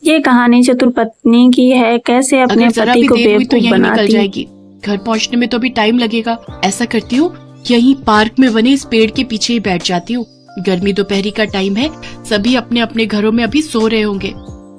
ये कहानी चतुर पत्नी की है, कैसे अपने पति को बेवकूफ बनाती। जाएगी। घर पहुंचने में तो अभी टाइम लगेगा। ऐसा करती हूँ, यहीं पार्क में बने इस पेड़ के पीछे ही बैठ जाती हूँ। गर्मी दोपहरी का टाइम है, सभी अपने अपने घरों में अभी सो रहे होंगे।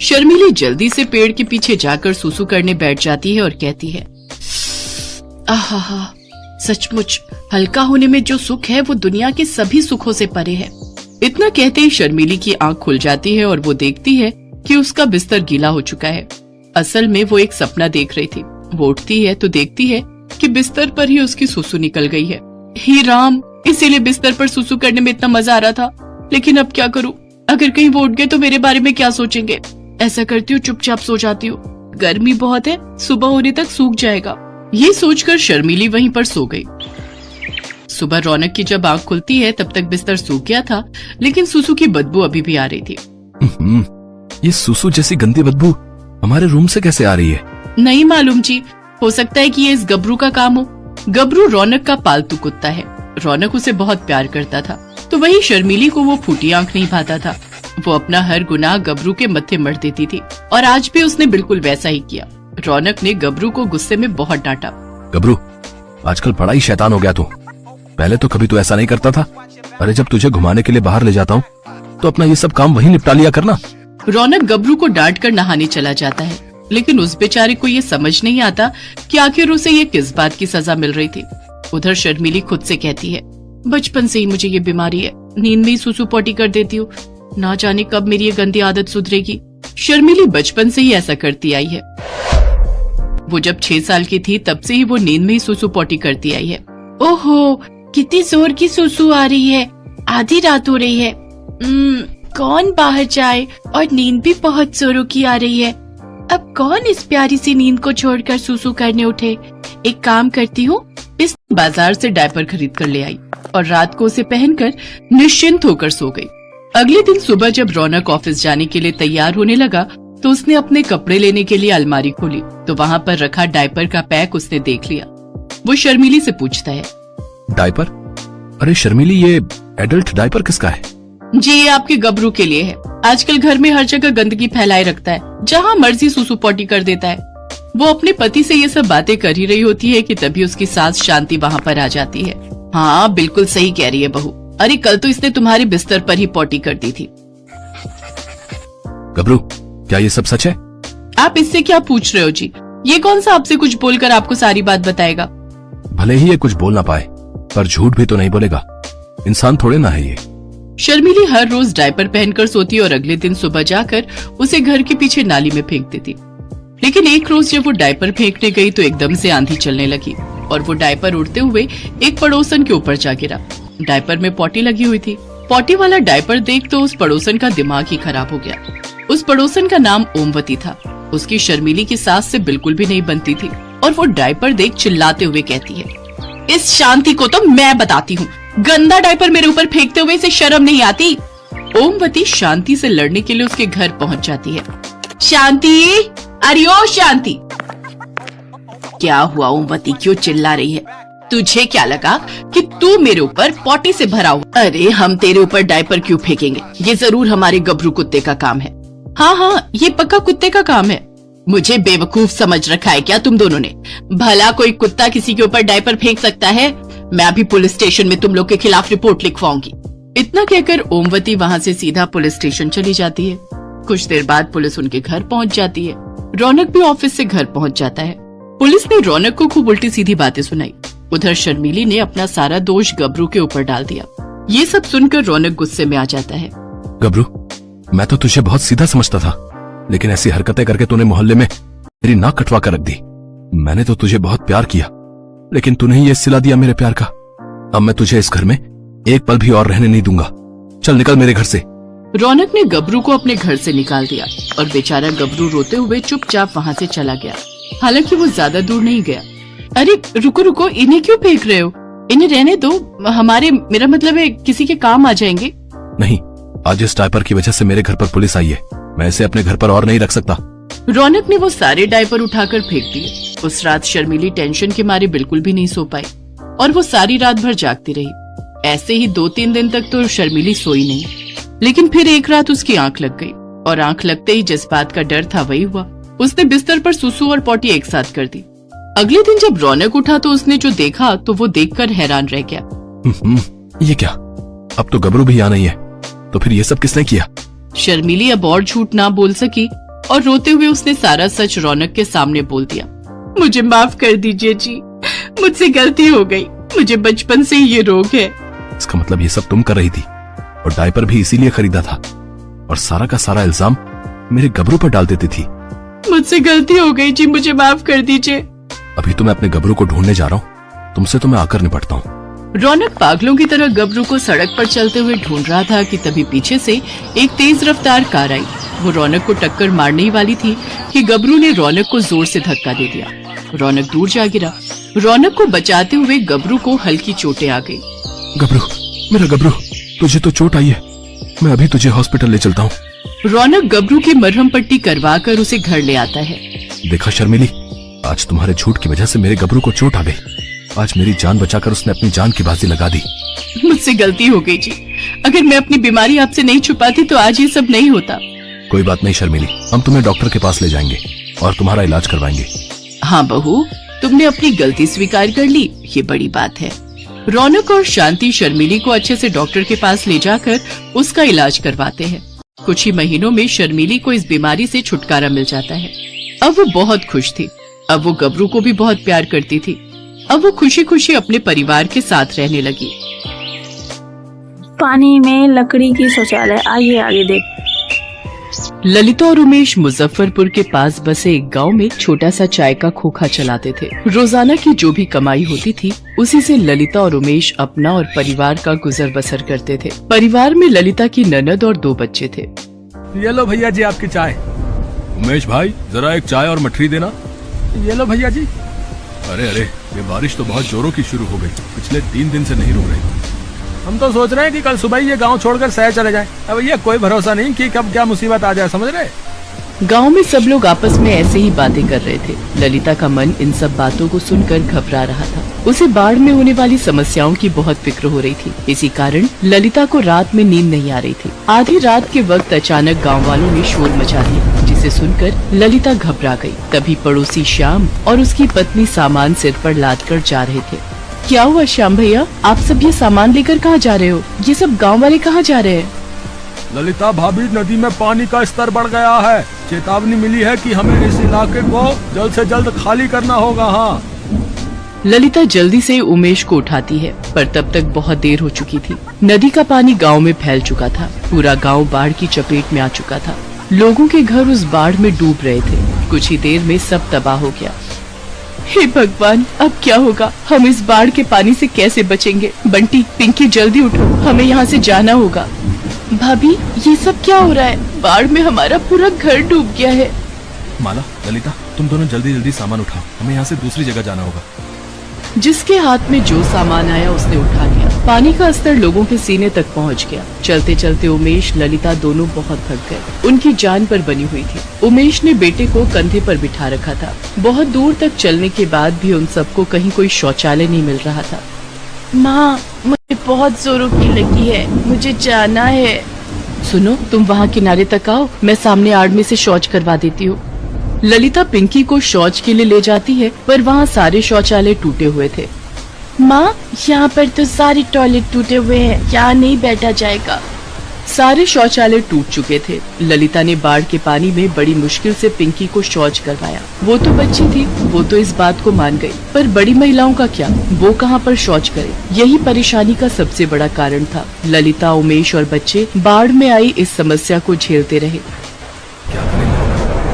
शर्मिली जल्दी से पेड़ के पीछे जाकर सुसु करने बैठ जाती है और कहती है, आहा, सचमुच हल्का होने में जो सुख है वो दुनिया के सभी सुखों से परे है। इतना कहते ही शर्मिली की आंख खुल जाती है और वो देखती है कि उसका बिस्तर गीला हो चुका है। असल में वो एक सपना देख रही थी। वो उठती है तो देखती है कि बिस्तर पर ही उसकी सुसु निकल गई है। हे राम, इसीलिए बिस्तर पर सुसु करने में इतना मजा आ रहा था। लेकिन अब क्या करूं? अगर कहीं वो उठ गए तो मेरे बारे में क्या सोचेंगे? ऐसा करती हूँ, चुपचाप सो जाती हूँ। गर्मी बहुत है, सुबह होने तक सूख जाएगा। ये सोचकर शर्मिली वहीं पर सो गई। सुबह रौनक की जब आंख खुलती है तब तक बिस्तर सूख गया था, लेकिन सुसु की बदबू अभी भी आ रही थी। ये सुसु जैसी गंदी बदबू हमारे रूम से कैसे आ रही है? नहीं मालूम जी, हो सकता है कि ये इस गबरू का काम हो। गबरू रौनक का पालतू कुत्ता है। रौनक उसे बहुत प्यार करता था, तो वही शर्मिली को वो फूटी आंख नहीं भाता था। वो अपना हर गुनाह गबरू के मत्थे मढ़ देती थी और आज भी उसने बिल्कुल वैसा ही किया। रौनक ने गबरू को गुस्से में बहुत डांटा। गबरू, आजकल बड़ा ही शैतान हो गया तू। पहले तो कभी तू ऐसा नहीं करता था। अरे जब तुझे घुमाने के लिए बाहर ले जाता हूँ तो अपना ये सब काम वहीं निपटा लिया करना। रौनक गबरू को डांट कर नहाने चला जाता है, लेकिन उस बेचारे को ये समझ नहीं आता कि आखिर उसे ये किस बात की सजा मिल रही थी। उधर शर्मिली खुद से कहती है, बचपन से ही मुझे ये बीमारी है, नींद में ही सुसु पोटी कर देती हूँ। ना जाने कब मेरी ये गंदी आदत सुधरेगी। शर्मिली बचपन से ही ऐसा करती आई है। वो जब 6 साल की थी तब से ही वो नींद में ही सुसु पोटी करती आई है। ओहो, कितनी जोर की सुसु आ रही है, आधी रात हो रही है। कौन बाहर जाए, और नींद भी बहुत जोरों की आ रही है। अब कौन इस प्यारी सी नींद को छोड़कर सुसु करने उठे। एक काम करती हूँ, इस बाजार से डायपर खरीद कर ले आई और रात को उसे पहनकर निश्चिंत होकर सो गई। अगले दिन सुबह जब रौनक ऑफिस जाने के लिए तैयार होने लगा तो उसने अपने कपड़े लेने के लिए अलमारी खोली तो वहाँ पर रखा डायपर का पैक उसने देख लिया। वो शर्मिली से पूछता है, डायपर? अरे शर्मिली, ये एडल्ट डायपर किसका है? जी, ये आपके गबरू के लिए है। आजकल घर में हर जगह गंदगी फैलाए रखता है, जहाँ मर्जी सुसु पोटी कर देता है। वो अपने पति से ये सब बातें कर ही रही होती है कि तभी उसकी सास शांति वहाँ पर आ जाती है। हाँ, बिल्कुल सही कह रही है बहू। अरे कल तो इसने तुम्हारे बिस्तर पर ही पोटी कर दी थी। गबरू, क्या ये सब सच है? आप इससे क्या पूछ रहे हो जी? ये कौन सा आपसे कुछ बोलकर आपको सारी बात बताएगा? भले ही ये कुछ बोल ना पाए, पर झूठ भी तो नहीं बोलेगा। इंसान थोड़े ना है ये। शर्मिली हर रोज डायपर पहनकर सोती और अगले दिन सुबह जाकर उसे घर के पीछे नाली में फेंक देती। लेकिन एक रोज जब वो डायपर फेंकने गई तो एकदम से आंधी चलने लगी और वो डायपर उड़ते हुए एक पड़ोसन के ऊपर जा गिरा। डायपर में पोटी लगी हुई थी। पोटी वाला डायपर देख तो उस पड़ोसन का दिमाग ही खराब हो गया। उस पड़ोसन का नाम ओमवती था। उसकी शर्मिली की सास से बिल्कुल भी नहीं बनती थी और वो डायपर देख चिल्लाते हुए कहती है, इस शांति को तो मैं बताती हूँ, गंदा डायपर मेरे ऊपर फेंकते हुए इसे शर्म नहीं आती। ओमवती शांति से लड़ने के लिए उसके घर पहुंच जाती है। शांति, अरे ओ शांति, क्या हुआ ओमवती, क्यों चिल्ला रही है? तुझे क्या लगा कि तू मेरे ऊपर पोटी से भरा हुआ? अरे हम तेरे ऊपर डायपर क्यों फेंकेंगे? ये जरूर हमारे गबरू कुत्ते का काम है। हाँ, ये पक्का कुत्ते का काम है। मुझे बेवकूफ समझ रखा है क्या तुम दोनों ने? भला कोई कुत्ता किसी के ऊपर डायपर फेंक सकता है? मैं अभी पुलिस स्टेशन में तुम लोग के खिलाफ रिपोर्ट लिखवाऊंगी। इतना कहकर ओमवती वहाँ से सीधा पुलिस स्टेशन चली जाती है। कुछ देर बाद पुलिस उनके घर पहुँच जाती है। रौनक भी ऑफिस से घर पहुँच जाता है। पुलिस ने रौनक को खूब उल्टी सीधी बातें सुनाई। उधर शर्मिली ने अपना सारा दोष गबरू के ऊपर डाल दिया। ये सब सुनकर रौनक गुस्से में आ जाता है। गबरू, मैं तो तुझे बहुत सीधा समझता था, लेकिन ऐसी हरकतें करके तूने मोहल्ले में मेरी नाक कटवा कर रख दी। मैंने तो तुझे बहुत प्यार किया, लेकिन तूने ही ये सिला दिया मेरे प्यार का। अब मैं तुझे इस घर में एक पल भी और रहने नहीं दूंगा। चल निकल मेरे घर से। रौनक ने गबरू को अपने घर से निकाल दिया और बेचारा गबरू रोते हुए चुपचाप वहाँ से चला गया। हालांकि वो ज्यादा दूर नहीं गया। अरे रुको रुको, इन्हें क्यों फेंक रहे हो? इन्हें रहने दो, हमारे, मेरा मतलब है किसी के काम आ जाएंगे। नहीं, आज इस डायपर की वजह से मेरे घर पर पुलिस आई है। मैं इसे अपने घर पर और नहीं रख सकता। रौनक ने वो सारे डायपर उठाकर फेंक दिए। उस रात शर्मिली टेंशन के मारे बिल्कुल भी नहीं सो पाई और वो सारी रात भर जागती रही। ऐसे ही 2-3 दिन तक तो शर्मिली सोई नहीं, लेकिन फिर एक रात उसकी आंख लग गई। और आंख लगते ही जिस बात का डर था वही हुआ। उसने बिस्तर पर सुसु और पॉटी एक साथ कर दी। अगले दिन जब रौनक उठा तो उसने जो देखा तो वो देखकर हैरान रह गया। ये क्या? अब तो गबरू भी यहाँ नहीं है, तो फिर ये सब किसने किया? शर्मीली अब और झूठ ना बोल सकी और रोते हुए उसने सारा सच रौनक के सामने बोल दिया। मुझे माफ कर दीजिए जी, मुझसे गलती हो गई, मुझे बचपन से ही ये रोग है। इसका मतलब ये सब तुम कर रही थी और डायपर भी इसीलिए खरीदा था और सारा का सारा इल्जाम मेरे गबरू पर डाल देती थी। मुझसे गलती हो गई जी, मुझे माफ कर दीजिए। अभी तो मैं अपने गबरू को ढूंढने जा रहा हूँ, तुमसे तो मैं आकर निपटता हूँ। रौनक पागलों की तरह गबरू को सड़क पर चलते हुए ढूंढ रहा था कि तभी पीछे से एक तेज रफ्तार कार आई। वो रौनक को टक्कर मारने ही वाली थी कि गबरू ने रौनक को जोर से धक्का दे दिया। रौनक दूर जा गिरा। रौनक को बचाते हुए गबरू को हल्की चोटें आ गई। गबरू, मेरा गबरू, तुझे तो चोट आई है, मैं अभी तुझे हॉस्पिटल ले चलता हूँ। रौनक गबरू की मरहम पट्टी करवाकर उसे घर ले आता है। देखा शर्मिली, आज तुम्हारे झूठ की वजह से मेरे गबरू को चोट आ गई। आज मेरी जान बचाकर उसने अपनी जान की बाजी लगा दी। मुझसे गलती हो गई जी, अगर मैं अपनी बीमारी आपसे नहीं छुपाती तो आज ये सब नहीं होता। कोई बात नहीं शर्मिली, हम तुम्हें डॉक्टर के पास ले जाएंगे और तुम्हारा इलाज करवाएंगे। हाँ बहू, तुमने अपनी गलती स्वीकार कर ली, ये बड़ी बात है। रौनक और शांति शर्मिली को अच्छे से डॉक्टर के पास ले जाकर उसका इलाज करवाते हैं। कुछ ही महीनों में शर्मिली को इस बीमारी से छुटकारा मिल जाता है। अब वो बहुत खुश थी। अब वो गबरू को भी बहुत प्यार करती थी। अब वो खुशी खुशी अपने परिवार के साथ रहने लगी। पानी में लकड़ी की शौचालय। आइए आगे देख। ललिता और उमेश मुजफ्फरपुर के पास बसे एक गांव में छोटा सा चाय का खोखा चलाते थे। रोजाना की जो भी कमाई होती थी उसी से ललिता और उमेश अपना और परिवार का गुजर बसर करते थे। परिवार में ललिता की ननद और 2 बच्चे थे। ये लो भैया जी आपकी चाय। उमेश भाई, जरा एक चाय और मठरी देना। ये लो भैया जी। अरे अरे, ये बारिश तो बहुत जोरों की शुरू हो गई, पिछले 3 दिन से नहीं रुक रही। हम तो सोच रहे हैं कि कल सुबह ही ये गांव छोड़कर शहर चले जाएं। अब ये कोई भरोसा नहीं कि कब क्या मुसीबत आ जाए, समझ रहे? गांव में सब लोग आपस में ऐसे ही बातें कर रहे थे। ललिता का मन इन सब बातों को सुनकर घबरा रहा था। उसे बाढ़ में होने वाली समस्याओं की बहुत फिक्र हो रही थी। इसी कारण ललिता को रात में नींद नहीं आ रही थी। आधी रात के वक्त अचानक गांव वालों ने शोर मचा दिया, जिसे सुनकर ललिता घबरा गई। तभी पड़ोसी श्याम और उसकी पत्नी सामान सिर पर लाद कर जा रहे थे। क्या हुआ श्याम भैया, आप सब ये सामान लेकर कहाँ जा रहे हो? ये सब गाँव वाले कहाँ जा रहे हैं? ललिता भाभी, नदी में पानी का स्तर बढ़ गया है। चेतावनी मिली है कि हमें इस इलाके को जल्द से जल्द खाली करना होगा। हाँ। ललिता जल्दी से उमेश को उठाती है, पर तब तक बहुत देर हो चुकी थी। नदी का पानी गांव में फैल चुका था। पूरा गांव बाढ़ की चपेट में आ चुका था। लोगों के घर उस बाढ़ में डूब रहे थे। कुछ ही देर में सब तबाह हो गया। हे भगवान, अब क्या होगा? हम इस बाढ़ के पानी से कैसे बचेंगे? बंटी, पिंकी, जल्दी उठो, हमें यहाँ से जाना होगा। भाभी, ये सब क्या हो रहा है? बाढ़ में हमारा पूरा घर डूब गया है। माला, ललिता, तुम दोनों जल्दी जल्दी सामान उठाओ, हमें यहाँ से दूसरी जगह जाना होगा। जिसके हाथ में जो सामान आया उसने उठा लिया। पानी का स्तर लोगों के सीने तक पहुंच गया। चलते चलते उमेश, ललिता दोनों बहुत थक गए। उनकी जान पर बनी हुई थी। उमेश ने बेटे को कंधे पर बिठा रखा था। बहुत दूर तक चलने के बाद भी उन सबको कहीं कोई शौचालय नहीं मिल रहा था। माँ, मुझे बहुत जोरों की लगी है, मुझे जाना है। सुनो, तुम वहाँ किनारे तक आओ, मैं सामने आड़ में से शौच करवा देती हूँ। ललिता पिंकी को शौच के लिए ले जाती है, पर वहाँ सारे शौचालय टूटे हुए थे। माँ, यहाँ पर तो सारे टॉयलेट टूटे हुए हैं, यहाँ नहीं बैठा जाएगा। सारे शौचालय टूट चुके थे। ललिता ने बाढ़ के पानी में बड़ी मुश्किल से पिंकी को शौच करवाया। वो तो बच्ची थी, वो तो इस बात को मान गई, पर बड़ी महिलाओं का क्या? वो कहाँ पर शौच करे? यही परेशानी का सबसे बड़ा कारण था। ललिता, उमेश और बच्चे बाढ़ में आई इस समस्या को झेलते रहे। क्या करें,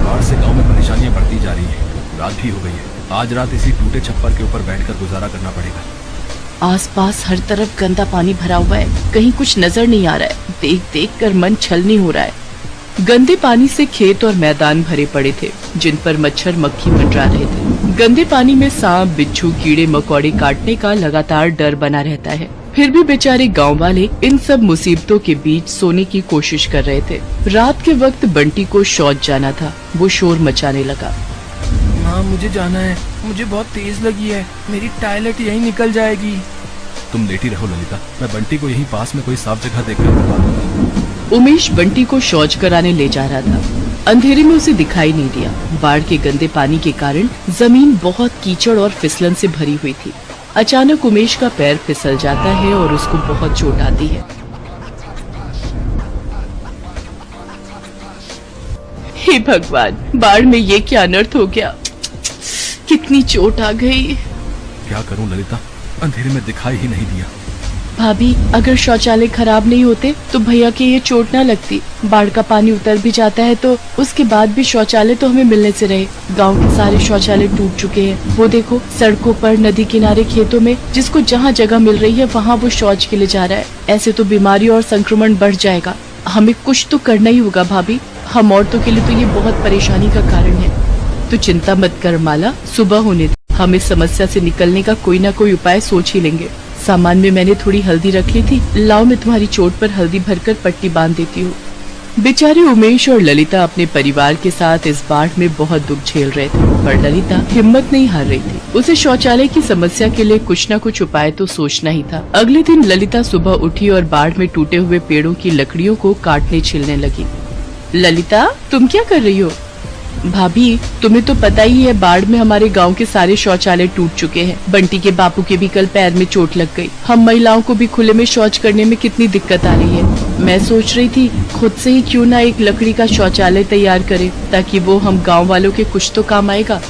बाढ़ से गाँव में परेशानियाँ बढ़ती जा रही है। रात भी हो गई है, आज रात इसी टूटे छप्पर के ऊपर बैठकर गुजारा करना पड़ेगा। आसपास हर तरफ गंदा पानी भरा हुआ है, कहीं कुछ नजर नहीं आ रहा है। देख देख कर मन छलनी हो रहा है। गंदे पानी से खेत और मैदान भरे पड़े थे, जिन पर मच्छर मक्खी मंडरा रहे थे। गंदे पानी में सांप, बिच्छू, कीड़े मकोड़े काटने का लगातार डर बना रहता है। फिर भी बेचारे गांव वाले इन सब मुसीबतों के बीच सोने की कोशिश कर रहे थे। रात के वक्त बंटी को शौच जाना था। वो शोर मचाने लगा। माँ, मुझे जाना है, मुझे बहुत तेज लगी है, मेरी टॉयलेट यहीं निकल जाएगी। तुम लेटी रहो ललिता, मैं बंटी को यहीं पास में कोई साफ जगह देखकर करवा दूंगा। उमेश बंटी को शौच कराने ले जा रहा था। अंधेरे में उसे दिखाई नहीं दिया। बाढ़ के गंदे पानी के कारण जमीन बहुत कीचड़ और फिसलन से भरी हुई थी। अचानक उमेश का पैर फिसल जाता है और उसको बहुत चोट आती है। हे भगवान, बाढ़ में ये क्या अनर्थ हो गया। कितनी चोट आ गई। क्या करूं ललिता, अंधेरे में दिखाई ही नहीं दिया। भाभी, अगर शौचालय खराब नहीं होते तो भैया के ये चोट न लगती। बाढ़ का पानी उतर भी जाता है तो उसके बाद भी शौचालय तो हमें मिलने से रहे। गांव के सारे शौचालय टूट चुके हैं। वो देखो, सड़कों पर, नदी किनारे, खेतों में जिसको जहाँ जगह मिल रही है वहाँ वो शौच के लिए जा रहा है। ऐसे तो बीमारी और संक्रमण बढ़ जाएगा। हमें कुछ तो करना ही होगा भाभी। हम औरतों के लिए तो ये बहुत परेशानी का कारण है। तो चिंता मत कर माला, सुबह होने दे। हम इस समस्या से निकलने का कोई ना कोई उपाय सोच ही लेंगे। सामान में मैंने थोड़ी हल्दी रख ली थी, लाओ मैं तुम्हारी चोट पर हल्दी भरकर पट्टी बांध देती हूँ। बेचारे उमेश और ललिता अपने परिवार के साथ इस बाढ़ में बहुत दुख झेल रहे थे, पर ललिता हिम्मत नहीं हार रही थी। उसे शौचालय की समस्या के लिए कुछ न कुछ उपाय तो सोचना ही था। अगले दिन ललिता सुबह उठी और बाढ़ में टूटे हुए पेड़ों की लकड़ियों को काटने छिलने लगी। ललिता, तुम क्या कर रही हो? भाभी, तुम्हें तो पता ही है बाढ़ में हमारे गांव के सारे शौचालय टूट चुके हैं। बंटी के बापू के भी कल पैर में चोट लग गई। हम महिलाओं को भी खुले में शौच करने में कितनी दिक्कत आ रही है। मैं सोच रही थी खुद से ही क्यों ना एक लकड़ी का शौचालय तैयार करें, ताकि वो हम गाँव वालों के कुछ तो काम आएगा।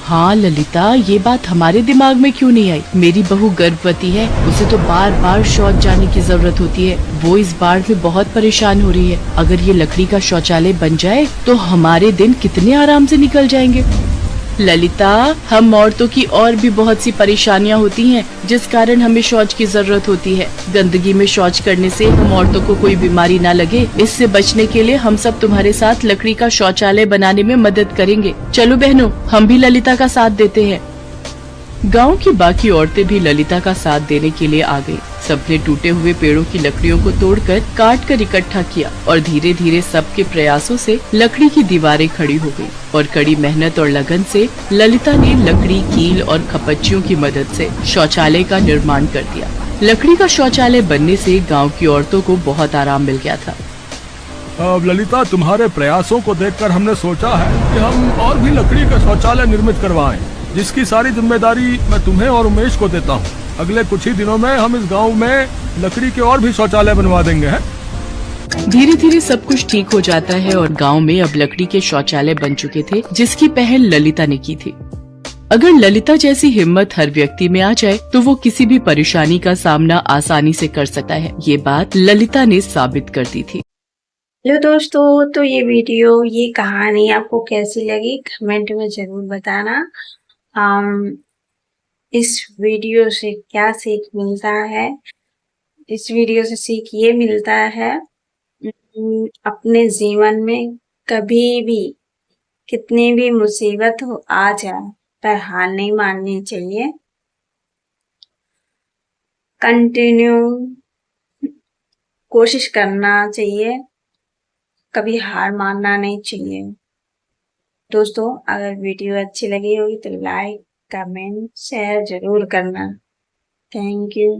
हाँ ललिता, ये बात हमारे दिमाग में क्यों नहीं आई? मेरी बहू गर्भवती है, उसे तो बार बार शौच जाने की जरूरत होती है। वो इस बाढ़ में बहुत परेशान हो रही है। अगर ये लकड़ी का शौचालय बन जाए तो हमारे दिन कितने आराम से निकल जाएंगे। ललिता, हम औरतों की और भी बहुत सी परेशानियां होती हैं, जिस कारण हमें शौच की जरूरत होती है। गंदगी में शौच करने से हम औरतों को कोई बीमारी ना लगे, इससे बचने के लिए हम सब तुम्हारे साथ लकड़ी का शौचालय बनाने में मदद करेंगे। चलो बहनों, हम भी ललिता का साथ देते हैं। गांव की बाकी औरतें भी ललिता का साथ देने के लिए आ गयी। सबने टूटे हुए पेड़ों की लकड़ियों को तोड़कर काट कर इकट्ठा किया और धीरे धीरे सबके प्रयासों से लकड़ी की दीवारें खड़ी हो गई। और कड़ी मेहनत और लगन से ललिता ने लकड़ी, कील और खपच्चियों की मदद से शौचालय का निर्माण कर दिया। लकड़ी का शौचालय बनने से गाँव की औरतों को बहुत आराम मिल गया था। अब ललिता, तुम्हारे प्रयासों को देखकर हमने सोचा है कि हम और भी लकड़ी का शौचालय निर्मित करवाएं, जिसकी सारी जिम्मेदारी मैं तुम्हें और उमेश को देता हूँ। अगले कुछ ही दिनों में हम इस गांव में लकड़ी के और भी शौचालय बनवा देंगे हैं। धीरे धीरे सब कुछ ठीक हो जाता है और गांव में अब लकड़ी के शौचालय बन चुके थे, जिसकी पहल ललिता ने की थी। अगर ललिता जैसी हिम्मत हर व्यक्ति में आ जाए तो वो किसी भी परेशानी का सामना आसानी से कर सकता है। ये बात ललिता ने साबित कर दी थी। हेलो दोस्तों, तो ये वीडियो, ये कहानी आपको कैसी लगी कमेंट में जरूर बताना। इस वीडियो से क्या सीख मिलता है? इस वीडियो से सीख ये मिलता है, अपने जीवन में कभी भी कितनी भी मुसीबत हो आ जाए पर हार नहीं माननी चाहिए। कंटिन्यू कोशिश करना चाहिए, कभी हार मानना नहीं चाहिए। दोस्तों, अगर वीडियो अच्छी लगी होगी तो लाइक, कमेंट, शेयर जरूर करना। Thank you.